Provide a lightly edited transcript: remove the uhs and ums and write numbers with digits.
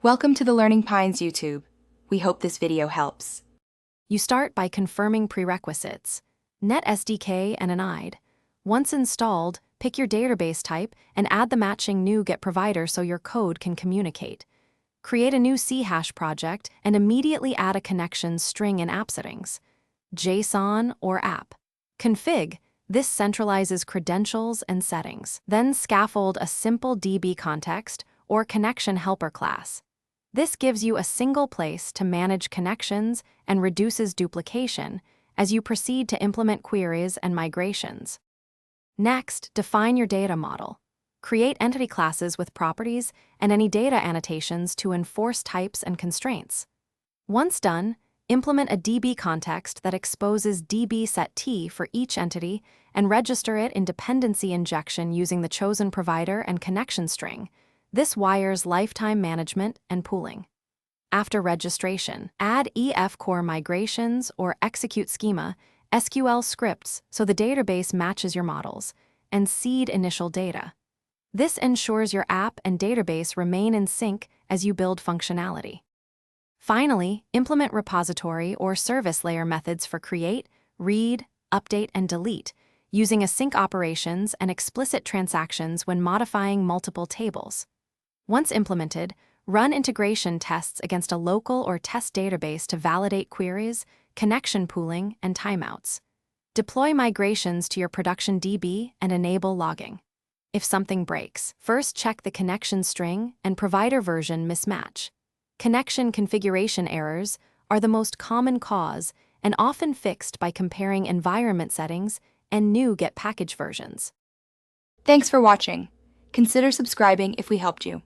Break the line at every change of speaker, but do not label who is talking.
Welcome to the Learning Pines YouTube. We hope this video helps.
You start by confirming prerequisites: Net SDK and an IDE. Once installed, pick your database type and add the matching NuGet provider so your code can communicate. Create a new C# project and immediately add a connection string in app settings, JSON or app. Config. This centralizes credentials and settings. Then scaffold a simple DB context or connection helper class. This gives you a single place to manage connections and reduces duplication as you proceed to implement queries and migrations. Next, define your data model. Create entity classes with properties and any data annotations to enforce types and constraints. Once done, implement a DB context that exposes DB set T for each entity and register it in dependency injection using the chosen provider and connection string. This wires lifetime management and pooling. After registration, add EF core migrations or execute schema SQL scripts so the database matches your models, and seed initial data. This ensures your app and database remain in sync as you build functionality. Finally, implement repository or service layer methods for create, read, update, and delete, using async operations and explicit transactions when modifying multiple tables. Once implemented, run integration tests against a local or test database to validate queries, connection pooling, and timeouts. Deploy migrations to your production DB and enable logging. If something breaks, first check the connection string and provider version mismatch. Connection configuration errors are the most common cause and often fixed by comparing environment settings and NuGet package versions.
Thanks for watching. Consider subscribing if we helped you.